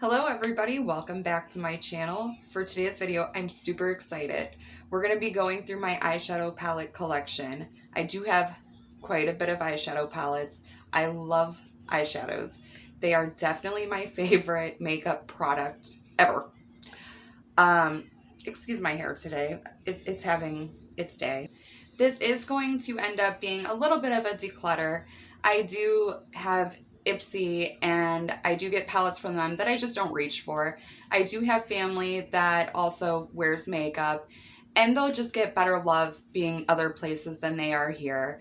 Hello everybody, welcome back to my channel. For today's video, I'm super excited. We're going to be going through my eyeshadow palette collection. I do have quite a bit of eyeshadow palettes. I love eyeshadows. They are definitely my favorite makeup product ever. Excuse my hair today. It's having its day. This is going to end up being a little bit of a declutter. I do have Ipsy and I do get palettes from them that I just don't reach for. I do have family that also wears makeup and they'll just get better love being other places than they are here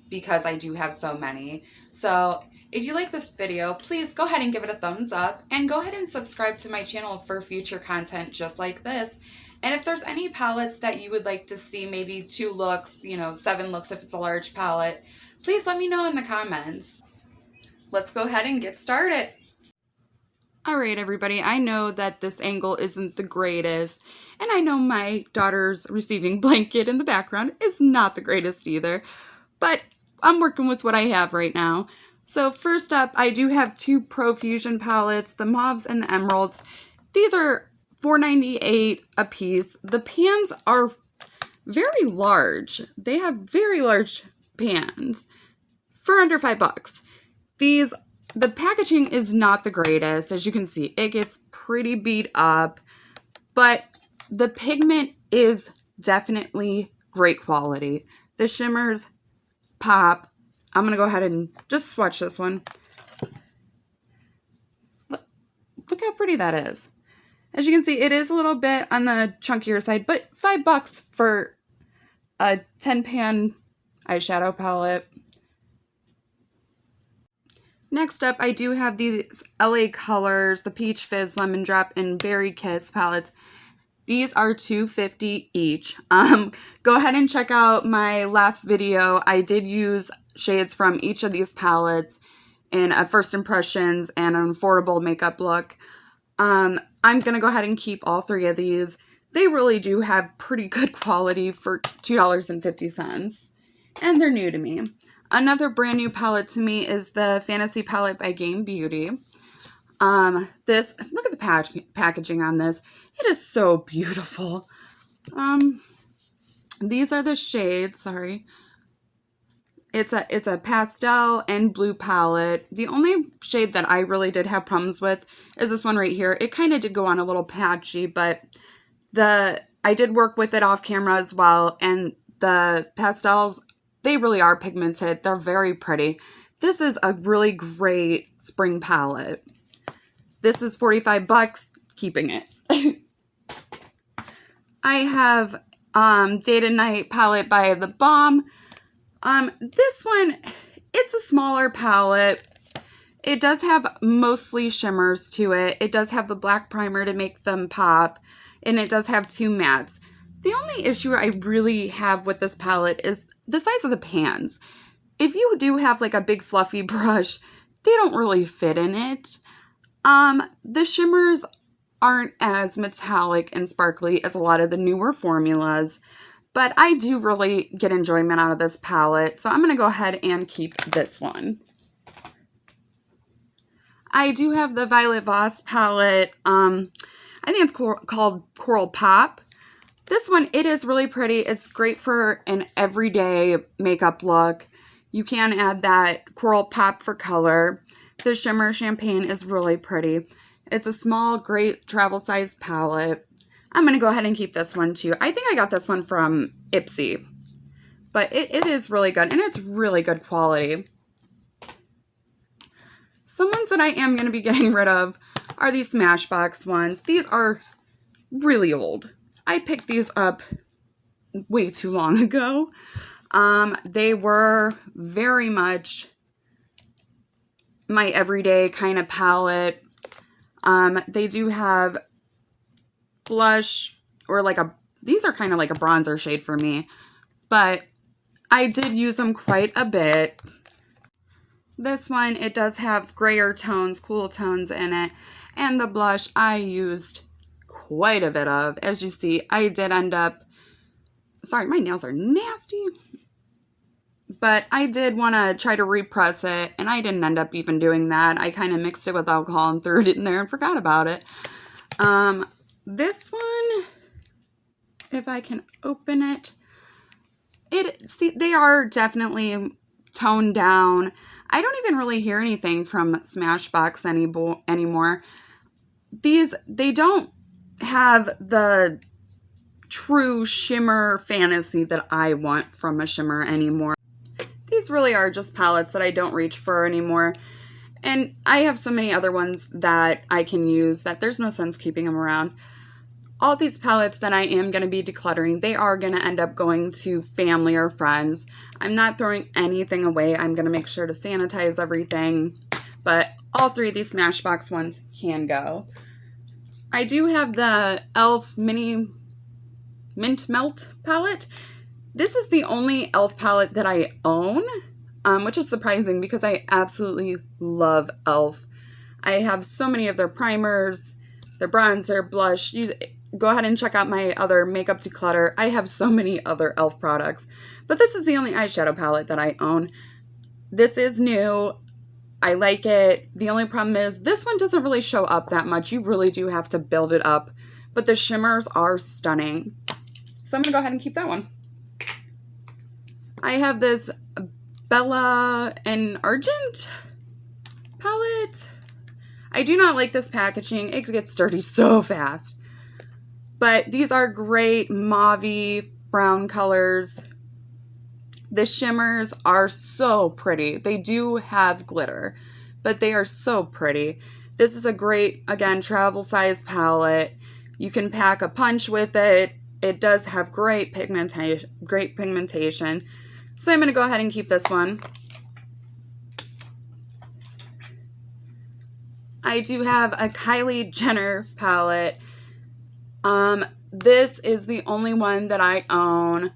because I do have so many. So if you like this video, please go ahead and give it a thumbs up and go ahead and subscribe to my channel for future content just like this. And if there's any palettes that you would like to see, maybe 2 looks, 7 looks if it's a large palette, please let me know in the comments. Let's go ahead and get started. Alright everybody, I know that this angle isn't the greatest, and I know my daughter's receiving blanket in the background is not the greatest either, but I'm working with what I have right now. So first up, I do have 2 Profusion palettes, the mauves and the emeralds. These are $4.98 a piece. The pans are very large. They have very large pans for under $5. The packaging is not the greatest. As you can see, it gets pretty beat up, but the pigment is definitely great quality. The shimmers pop. I'm going to go ahead and just swatch this one. Look how pretty that is. As you can see, it is a little bit on the chunkier side, but $5 for a 10-pan eyeshadow palette. Next up, I do have these LA Colors, the Peach Fizz, Lemon Drop, and Berry Kiss palettes. These are $2.50 each. Go ahead and check out my last video. I did use shades from each of these palettes in a first impressions and an affordable makeup look. I'm going to go ahead and keep all 3 of these. They really do have pretty good quality for $2.50. And they're new to me. Another brand new palette to me is the Fantasy palette by Game Beauty. Look at the packaging on this. It is so beautiful. These are the shades, sorry. It's a pastel and blue palette. The only shade that I really did have problems with is this one right here. It kind of did go on a little patchy, but I did work with it off camera as well, and the pastels, they really are pigmented. They're very pretty. This is a really great spring palette. This is $45, keeping it. I have Day to Night palette by The Balm. This one, it's a smaller palette. It does have mostly shimmers to it. It does have the black primer to make them pop, and it does have 2 mattes. The only issue I really have with this palette is the size of the pans. If you do have like a big fluffy brush, they don't really fit in it. The shimmers aren't as metallic and sparkly as a lot of the newer formulas, but I do really get enjoyment out of this palette, so I'm going to go ahead and keep this one. I do have the Violet Voss palette. I think it's called Colourpop. This one, it is really pretty. It's great for an everyday makeup look. You can add that Colourpop for color. The shimmer champagne is really pretty. It's a small, great travel size palette. I'm going to go ahead and keep this one too. I think I got this one from Ipsy. But it is really good, and it's really good quality. Some ones that I am going to be getting rid of are these Smashbox ones. These are really old. I picked these up way too long ago. They were very much my everyday kind of palette. They do have blush, or these are kind of like a bronzer shade for me, but I did use them quite a bit. This one, it does have grayer tones, cool tones in it, and the blush I used quite a bit of. As you see, I did end up, sorry, my nails are nasty. but I did want to try to repress it, and I didn't end up even doing that. I kind of mixed it with alcohol and threw it in there and forgot about it. This one, if I can open it, see, they are definitely toned down. I don't even really hear anything from Smashbox anymore. They don't have the true shimmer fantasy that I want from a shimmer anymore. These really are just palettes that I don't reach for anymore. And I have so many other ones that I can use that there's no sense keeping them around. All these palettes that I am going to be decluttering, they are going to end up going to family or friends. I'm not throwing anything away. I'm going to make sure to sanitize everything. But all three of these Smashbox ones can go. I do have the e.l.f. Mini Mint Melt palette. This is the only e.l.f. palette that I own, which is surprising because I absolutely love e.l.f. I have so many of their primers, their bronzer, blush. Go ahead and check out my other makeup declutter. I have so many other e.l.f. products, but this is the only eyeshadow palette that I own. This is new. I like it. The only problem is this one doesn't really show up that much. You really do have to build it up, but the shimmers are stunning. So I'm going to go ahead and keep that one. I have this Bella and Argent palette. I do not like this packaging. It gets dirty so fast. But these are great mauve brown colors. The shimmers are so pretty. They do have glitter, but they are so pretty. This is a great, again, travel size palette. You can pack a punch with it. It does have great pigmentation. So I'm going to go ahead and keep this one. I do have a Kylie Jenner palette. This is the only one that I own.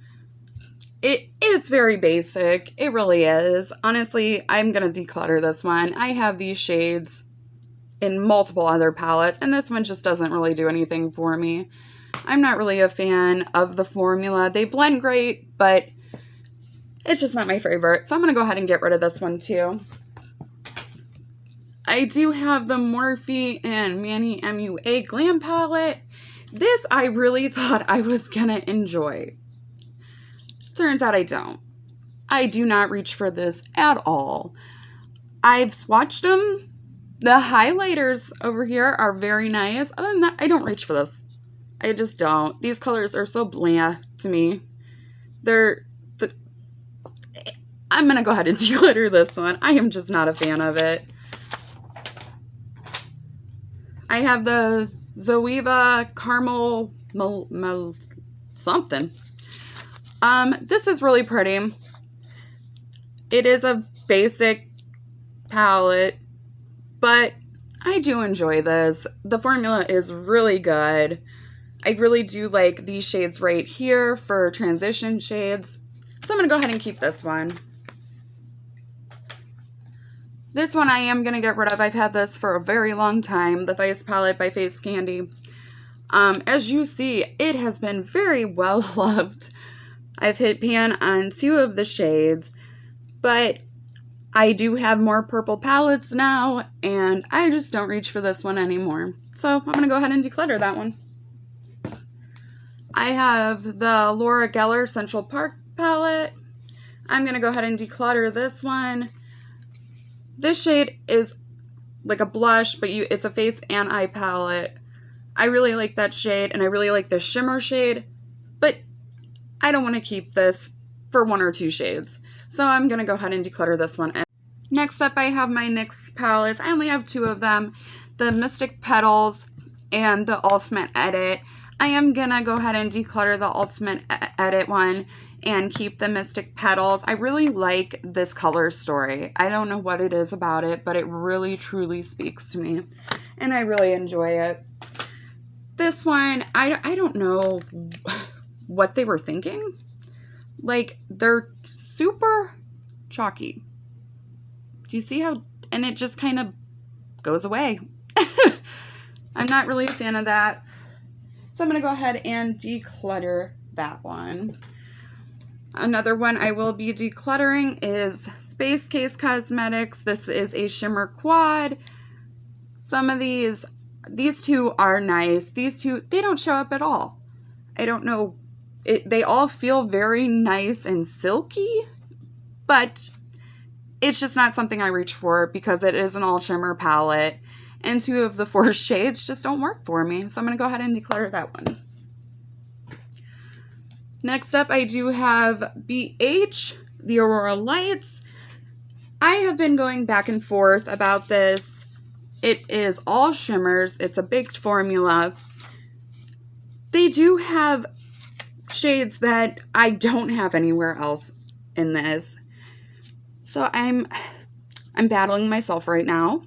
It's very basic. It really is. Honestly, I'm going to declutter this one. I have these shades in multiple other palettes, and this one just doesn't really do anything for me. I'm not really a fan of the formula. They blend great, but it's just not my favorite. So I'm going to go ahead and get rid of this one too. I do have the Morphe and Manny MUA Glam palette. This I really thought I was going to enjoy. Turns out I don't. I do not reach for this at all. I've swatched them. The highlighters over here are very nice. Other than that, I don't reach for this. I just don't. These colors are so bland to me. I'm going to go ahead and declutter this one. I am just not a fan of it. I have the Juvia Caramel something. This is really pretty. It is a basic palette, but I do enjoy this. The formula is really good. I really do like these shades right here for transition shades. So I'm going to go ahead and keep this one. This one I am going to get rid of. I've had this for a very long time. The Vice palette by Face Candy. As you see, it has been very well loved. I've hit pan on 2 of the shades, but I do have more purple palettes now, and I just don't reach for this one anymore. So I'm going to go ahead and declutter that one. I have the Laura Geller Central Park palette. I'm going to go ahead and declutter this one. This shade is like a blush, but it's a face and eye palette. I really like that shade, and I really like the shimmer shade, but I don't want to keep this for 1 or 2 shades. So I'm going to go ahead and declutter this one. Next up, I have my NYX palettes. I only have 2 of them, the Mystic Petals and the Ultimate Edit. I am going to go ahead and declutter the Ultimate Edit one and keep the Mystic Petals. I really like this color story. I don't know what it is about it, but it really truly speaks to me, and I really enjoy it. This one, I don't know what they were thinking. Like, they're super chalky. Do you see how, and it just kind of goes away. I'm not really a fan of that. So I'm going to go ahead and declutter that one. Another one I will be decluttering is Space Case Cosmetics. This is a shimmer quad. Some of these two are nice. These two, they don't show up at all. I don't know. They all feel very nice and silky, but it's just not something I reach for because it is an all shimmer palette. And 2 of the 4 shades just don't work for me. So I'm going to go ahead and declutter that one. Next up, I do have BH, the Aurora Lights. I have been going back and forth about this. It is all shimmers. It's a big formula. They do have shades that I don't have anywhere else in this. So I'm battling myself right now.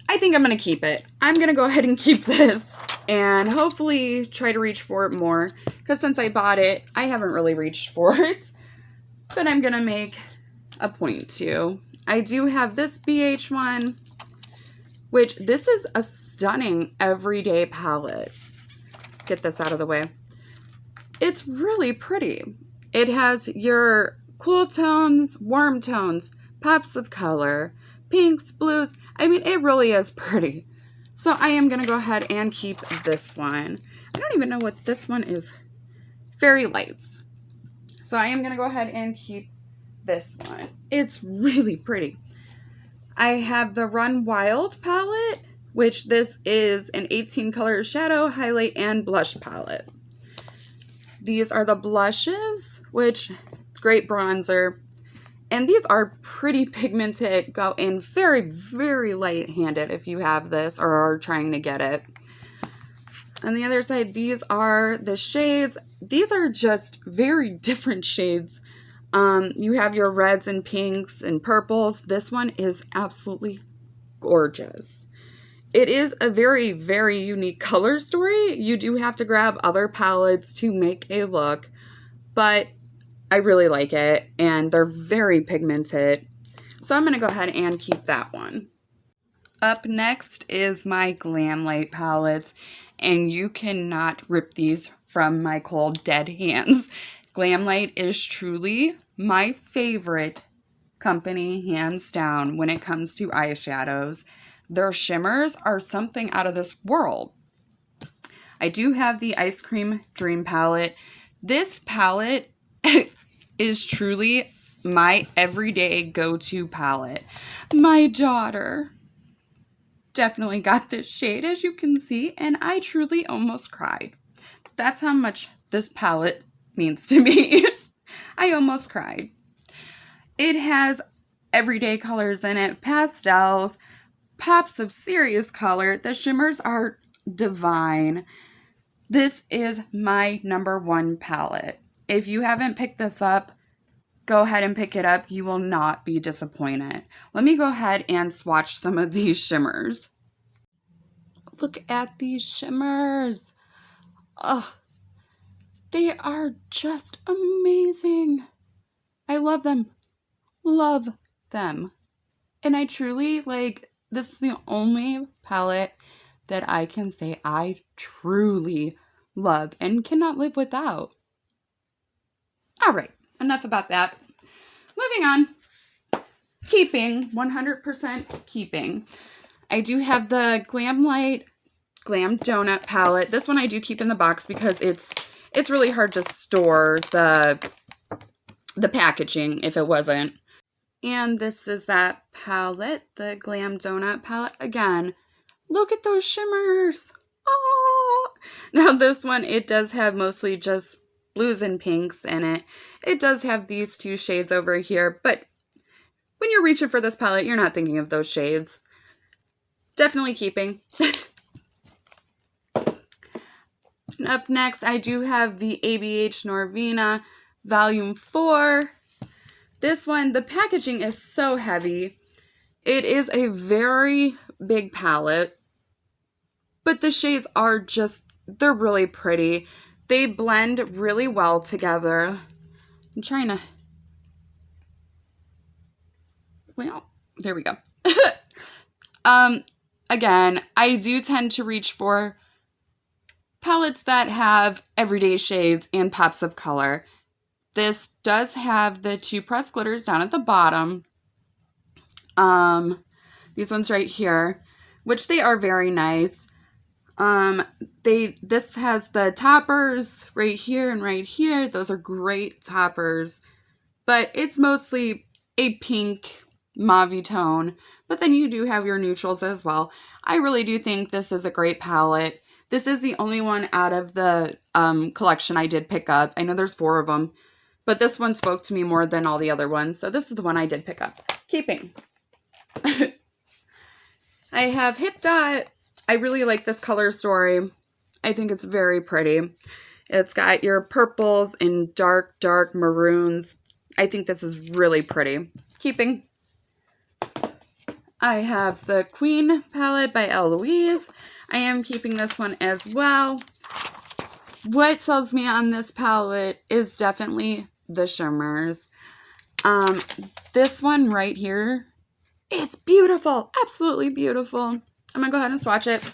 I think I'm going to keep it. I'm going to go ahead and keep this and hopefully try to reach for it more, because since I bought it, I haven't really reached for it, but I'm going to make a point to. I do have this BH one, which this is a stunning everyday palette. Get this out of the way. It's really pretty. It has your cool tones, warm tones, pops of color, pinks, blues. I mean, it really is pretty. So I am going to go ahead and keep this one. I don't even know what this one is. Fairy Lights. So I am going to go ahead and keep this one. It's really pretty. I have the Run Wild palette, which this is an 18 color shadow, highlight, and blush palette. These are the blushes, which great bronzer. And these are pretty pigmented, go in very, very light-handed if you have this or are trying to get it. On the other side, these are the shades. These are just very different shades. You have your reds and pinks and purples. This one is absolutely gorgeous. It is a very, very unique color story. You do have to grab other palettes to make a look, but I really like it, and they're very pigmented. So I'm going to go ahead and keep that one. Up next is my Glamlite palettes, and you cannot rip these from my cold, dead hands. Glamlite is truly my favorite company, hands down, when it comes to eyeshadows. Their shimmers are something out of this world. I do have the Ice Cream Dream palette. This palette is truly my everyday go-to palette. My daughter definitely got this shade, as you can see, and I truly almost cried. That's how much this palette means to me. I almost cried. It has everyday colors in it, pastels, pops of serious color. The shimmers are divine. This is my #1 palette. If you haven't picked this up, go ahead and pick it up. You will not be disappointed. Let me go ahead and swatch some of these shimmers. Look at these shimmers. Oh, they are just amazing. I love them. Love them. And I truly, this is the only palette that I can say I truly love and cannot live without. All right, enough about that. Moving on. Keeping, 100% keeping. I do have the Glamlite Glam Donut palette. This one I do keep in the box because it's really hard to store the packaging if it wasn't. And this is that palette, the Glam Donut palette. Again, look at those shimmers. Oh! Now this one, it does have mostly just blues and pinks in it. It does have these 2 shades over here, but when you're reaching for this palette, you're not thinking of those shades. Definitely keeping. Up next, I do have the ABH Norvina Volume 4. This one, the packaging is so heavy. It is a very big palette, but the shades are just, they're really pretty. They blend really well together. I'm trying to, well, there we go. Again, I do tend to reach for palettes that have everyday shades and pops of color. This does have the 2 pressed glitters down at the bottom. These ones right here, which they are very nice. This has the toppers right here and right here. Those are great toppers, but it's mostly a pink mauve tone, but then you do have your neutrals as well. I really do think this is a great palette. This is the only one out of the collection I did pick up. I know there's 4 of them, but this one spoke to me more than all the other ones, so this is the one I did pick up. Keeping. I have Hip Dot. I really like this color story. I think it's very pretty. It's got your purples and dark, dark maroons. I think this is really pretty. Keeping. I have the Queen palette by Eloise. I am keeping this one as well. What sells me on this palette is definitely the shimmers. This one right here, it's beautiful. Absolutely beautiful. I'm going to go ahead and swatch it.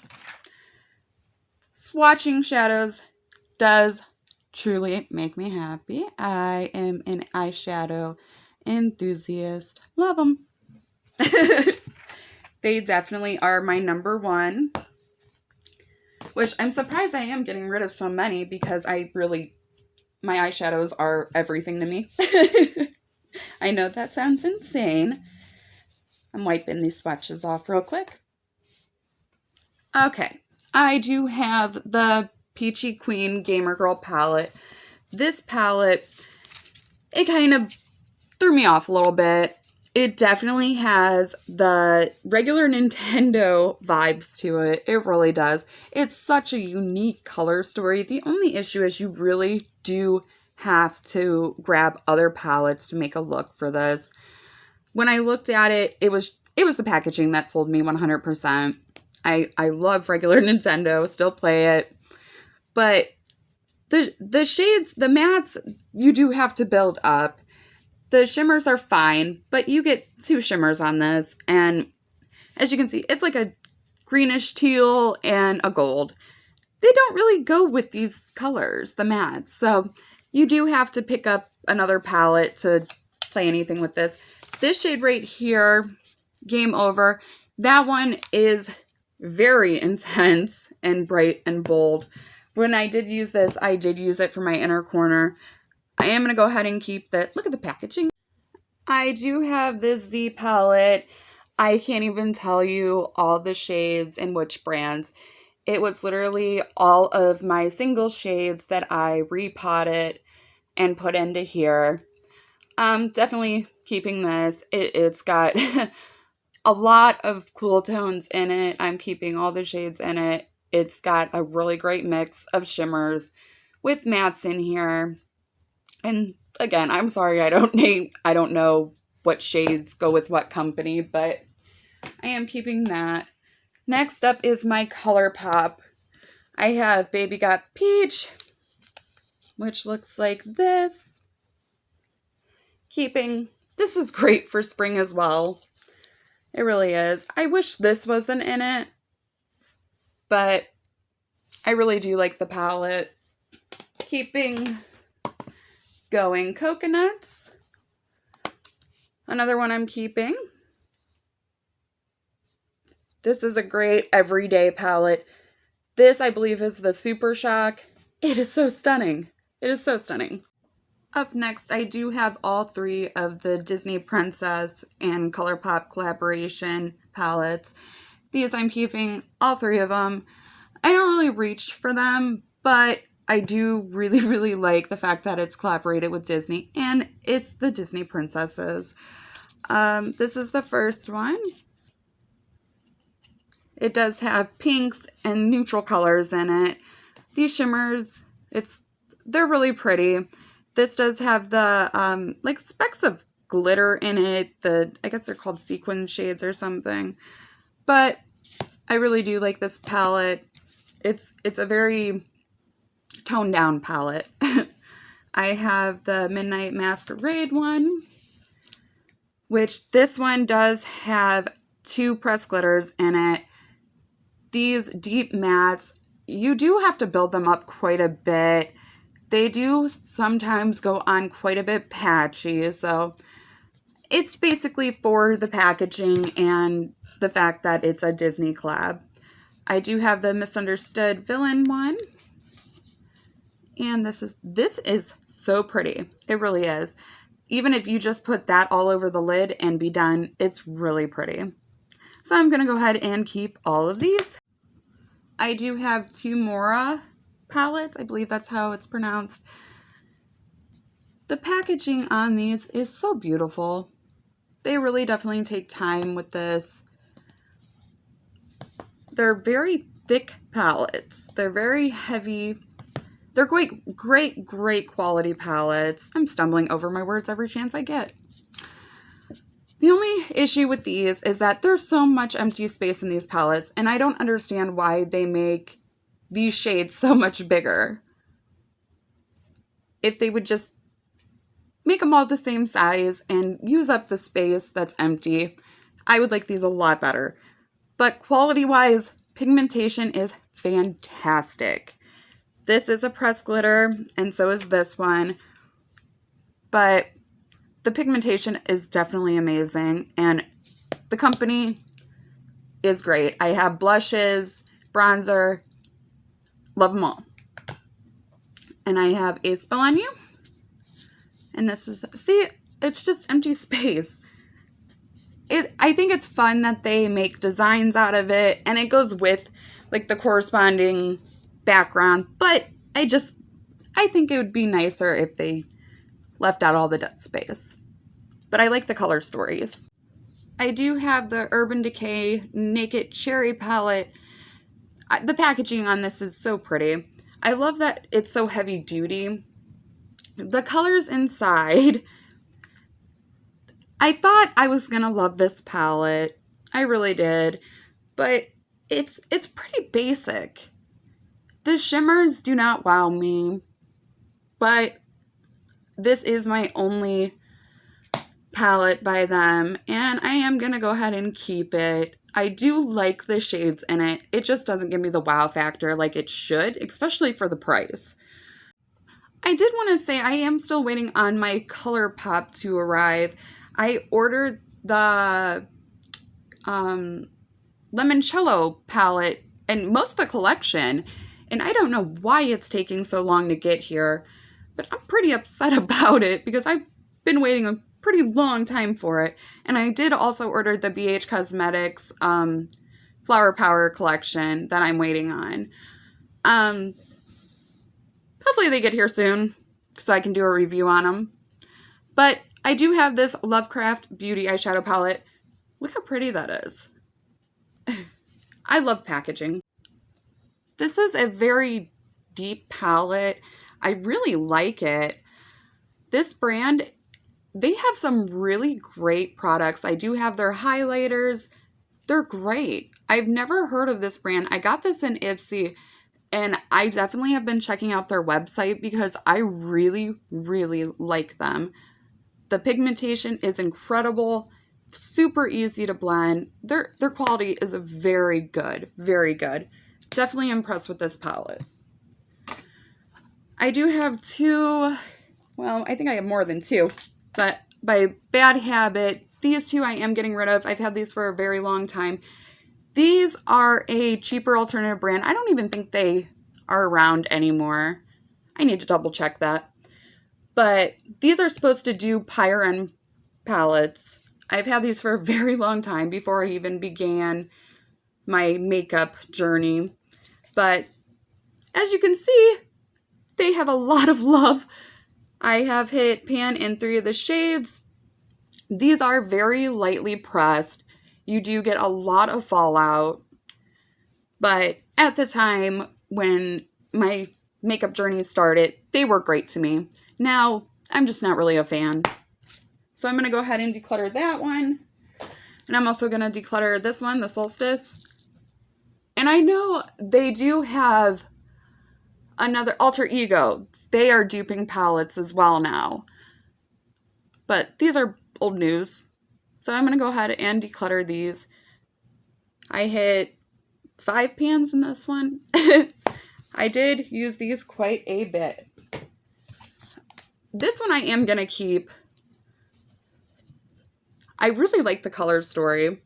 Swatching shadows does truly make me happy. I am an eyeshadow enthusiast. Love them. They definitely are my number 1. Which I'm surprised I am getting rid of so many because my eyeshadows are everything to me. I know that sounds insane. I'm wiping these swatches off real quick. Okay, I do have the Peachy Queen Gamer Girl palette. This palette, it kind of threw me off a little bit. It definitely has the regular Nintendo vibes to it. It really does. It's such a unique color story. The only issue is you really do have to grab other palettes to make a look for this. When I looked at it, it was the packaging that sold me 100%. I love regular Nintendo, still play it. But the shades, the mattes, you do have to build up. The shimmers are fine, but you get 2 shimmers on this. And as you can see, it's like a greenish teal and a gold. They don't really go with these colors, the mattes. So you do have to pick up another palette to play anything with this. This shade right here, Game Over, that one is very intense and bright and bold. When I did use this, I did use it for my inner corner. I am going to go ahead and keep that. Look at the packaging. I do have this Z palette. I can't even tell you all the shades and which brands. It was literally all of my single shades that I repotted and put into here. Definitely keeping this. It's got a lot of cool tones in it. I'm keeping all the shades in it. It's got a really great mix of shimmers with mattes in here. And again, I'm sorry I don't know what shades go with what company, but I am keeping that. Next up is my Colourpop. I have Baby Got Peach, which looks like this. Keeping, this is great for spring as well. It really is. I wish this wasn't in it, but I really do like the palette. Keeping going, Coconuts. Another one I'm keeping. This is a great everyday palette. This, I believe, is the Super Shock. It is so stunning. It is so stunning. Up next, I do have all 3 of the Disney Princess and Colourpop collaboration palettes. These I'm keeping, all 3 of them. I don't really reach for them, but I do really, really like the fact that it's collaborated with Disney, and it's the Disney princesses. This is the first one. It does have pinks and neutral colors in it. These shimmers, they're really pretty. This does have the like specks of glitter in it. I guess they're called sequin shades or something. But I really do like this palette. It's a very toned down palette. I have the Midnight Masquerade one, which this one does have 2 pressed glitters in it. These deep mattes, you do have to build them up quite a bit. They do sometimes go on quite a bit patchy, so it's basically for the packaging and the fact that it's a Disney collab. I do have the Misunderstood Villain one. And this is so pretty. It really is. Even if you just put that all over the lid and be done, it's really pretty. So I'm going to go ahead and keep all of these. I do have two Mora palettes. I believe that's how it's pronounced. The packaging on these is so beautiful. They really definitely take time with this. They're very thick palettes. They're very heavy. They're great quality palettes. I'm stumbling over my words every chance I get. The only issue with these is that there's so much empty space in these palettes, and I don't understand why they make these shades so much bigger. If they would just make them all the same size and use up the space that's empty, I would like these a lot better. But quality-wise, pigmentation is fantastic. This is a pressed glitter, and so is this one. But the pigmentation is definitely amazing, and the company is great. I have blushes, bronzer, love them all. And I have A Spell on You. And this is, see, it's just empty space. I think it's fun that they make designs out of it, and it goes with like the corresponding background, but I think it would be nicer if they left out all the dead space. But I like the color stories. I do have the Urban Decay Naked Cherry palette. The packaging on this is so pretty. I love that it's so heavy duty. The colors inside, I thought I was gonna love this palette. I really did, but it's pretty basic. The shimmers do not wow me, but this is my only palette by them, and I am going to go ahead and keep it. I do like the shades in it. It just doesn't give me the wow factor like it should, especially for the price. I did want to say I am still waiting on my Colourpop to arrive. I ordered the Limoncello palette and most of the collection, and I don't know why it's taking so long to get here, but I'm pretty upset about it because I've been waiting a pretty long time for it. And I did also order the BH Cosmetics Flower Power collection that I'm waiting on. Hopefully they get here soon so I can do a review on them. But I do have this Lovecraft Beauty eyeshadow palette. Look how pretty that is. I love packaging. This is a very deep palette. I really like it. This brand, they have some really great products. I do have their highlighters. They're great. I've never heard of this brand. I got this in Ipsy, and I definitely have been checking out their website because I really, really like them. The pigmentation is incredible. Super easy to blend. Their quality is very good. Very good. Definitely impressed with this palette. I do have two, well, I think I have more than two, but by bad habit, these two I am getting rid of. I've had these for a very long time. These are a cheaper alternative brand. I don't even think they are around anymore. I need to double check that. But these are supposed to do Pyron palettes. I've had these for a very long time before I even began my makeup journey. But as you can see, they have a lot of love. I have hit pan in 3 of the shades. These are very lightly pressed. You do get a lot of fallout. But at the time when my makeup journey started, they were great to me. Now, I'm just not really a fan. So I'm going to go ahead and declutter that one. And I'm also going to declutter this one, the Solstice. And I know they do have another Alter Ego. They are duping palettes as well now. But these are old news. So I'm going to go ahead and declutter these. I hit 5 pans in this one. I did use these quite a bit. This one I am going to keep. I really like the color story.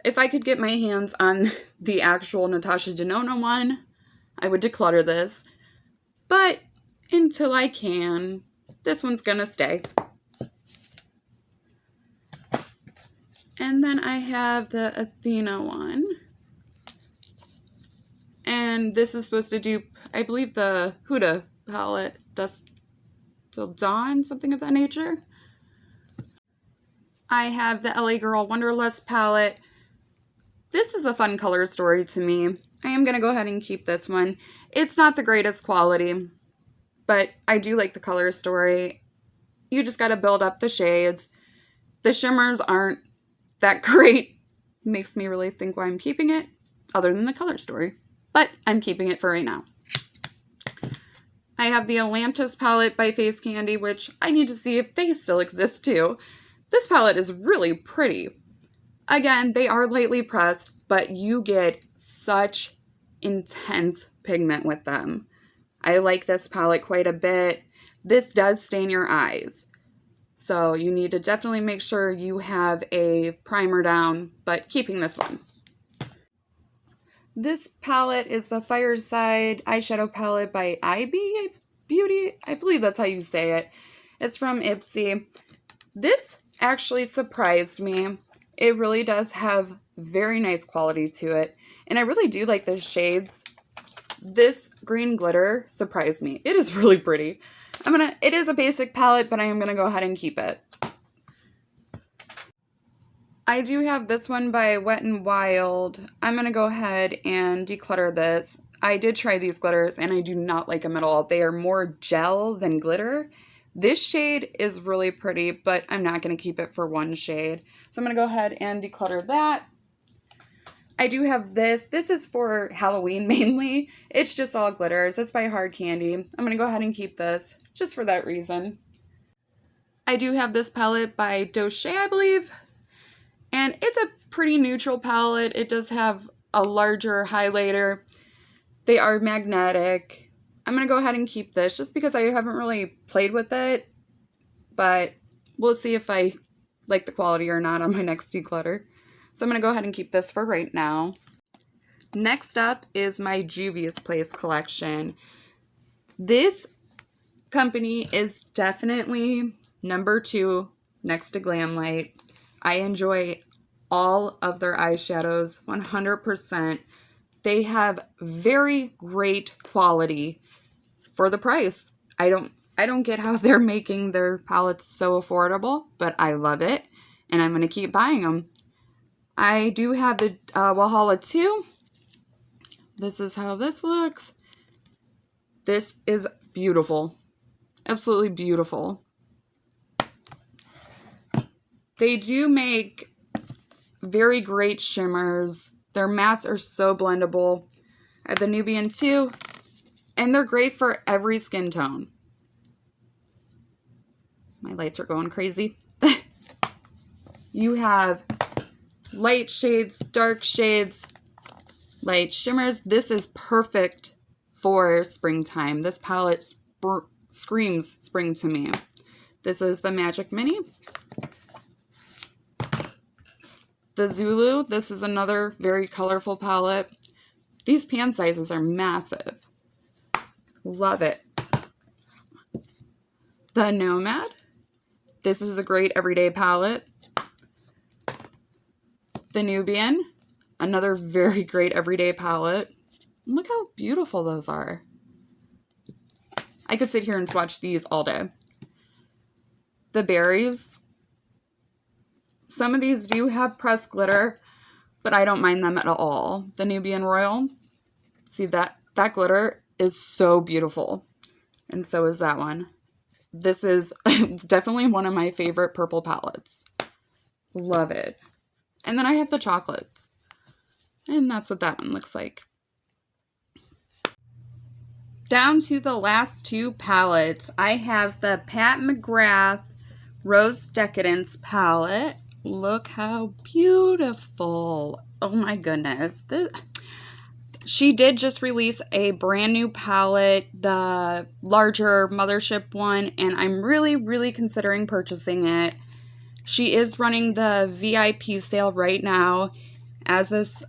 If I could get my hands on the actual Natasha Denona one, I would declutter this. But until I can, this one's going to stay. And then I have the Athena one. And this is supposed to dupe, I believe, the Huda palette, Dust Till Dawn, something of that nature. I have the LA Girl Wonderlust palette. This is a fun color story to me. I am going to go ahead and keep this one. It's not the greatest quality, but I do like the color story. You just got to build up the shades. The shimmers aren't that great. Makes me really think why I'm keeping it, other than the color story. But I'm keeping it for right now. I have the Atlantis palette by Face Candy, which I need to see if they still exist too. This palette is really pretty. Again, they are lightly pressed, but you get such intense pigment with them. I like this palette quite a bit. This does stain your eyes. So you need to definitely make sure you have a primer down, but keeping this one. This palette is the Fireside Eyeshadow Palette by IB Beauty. I believe that's how you say it. It's from Ipsy. This actually surprised me. It really does have very nice quality to it. And I really do like the shades. This green glitter surprised me. It is really pretty. It is a basic palette, but I am gonna go ahead and keep it. I do have this one by Wet n Wild. I'm going to go ahead and declutter this. I did try these glitters and I do not like them at all. They are more gel than glitter. This shade is really pretty, but I'm not going to keep it for one shade. So I'm going to go ahead and declutter that. I do have this. This is for Halloween mainly. It's just all glitters. It's by Hard Candy. I'm going to go ahead and keep this just for that reason. I do have this palette by Doche, I believe. And it's a pretty neutral palette. It does have a larger highlighter. They are magnetic. I'm going to go ahead and keep this just because I haven't really played with it. But we'll see if I like the quality or not on my next declutter. So I'm going to go ahead and keep this for right now. Next up is my Juvia's Place collection. This company is definitely number 2 next to Glamlite. I enjoy all of their eyeshadows 100%. They have very great quality for the price. I don't get how they're making their palettes so affordable, but I love it, and I'm going to keep buying them. I do have the Walhalla 2. This is how this looks. This is beautiful. Absolutely beautiful. They do make very great shimmers. Their mattes are so blendable. I have the Nubian 2, and they're great for every skin tone. My lights are going crazy. You have light shades, dark shades, light shimmers. This is perfect for springtime. This palette screams spring to me. This is the Magic Mini. The Zulu, this is another very colorful palette. These pan sizes are massive. Love it. The Nomad, this is a great everyday palette. The Nubian, another very great everyday palette. Look how beautiful those are. I could sit here and swatch these all day. The Berries, some of these do have pressed glitter, but I don't mind them at all. The Nubian Royal, see that glitter is so beautiful. And so is that one. This is definitely one of my favorite purple palettes. Love it. And then I have the chocolates. And that's what that one looks like. Down to the last 2 palettes. I have the Pat McGrath Rose Decadence palette. Look how beautiful. Oh my goodness. she did just release a brand new palette, the larger mothership one, and I'm really, really considering purchasing it. She is running the VIP sale right now. As this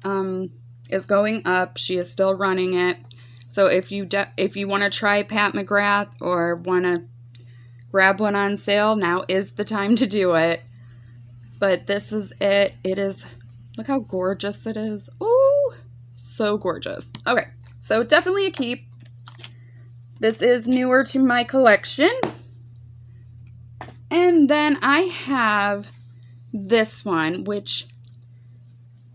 is going up, she is still running it. So if you want to try Pat McGrath or want to grab one on sale, now is the time to do it. But this is it. It is, look how gorgeous it is. Ooh, so gorgeous. Okay, so definitely a keep. This is newer to my collection. And then I have this one, which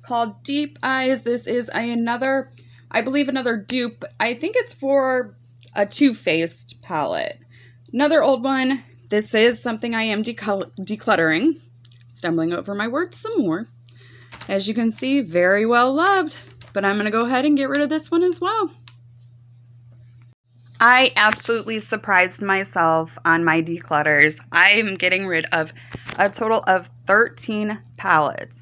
called Deep Eyes. This is another, I believe another dupe. I think it's for a Too Faced palette. Another old one. This is something I am decluttering. Stumbling over my words some more. As you can see, very well loved. But I'm going to go ahead and get rid of this one as well. I absolutely surprised myself on my declutters. I am getting rid of a total of 13 palettes.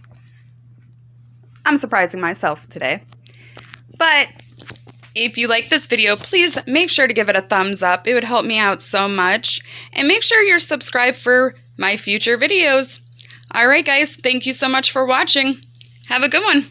I'm surprising myself today. But if you like this video, please make sure to give it a thumbs up. It would help me out so much. And make sure you're subscribed for my future videos. Alright guys, thank you so much for watching. Have a good one.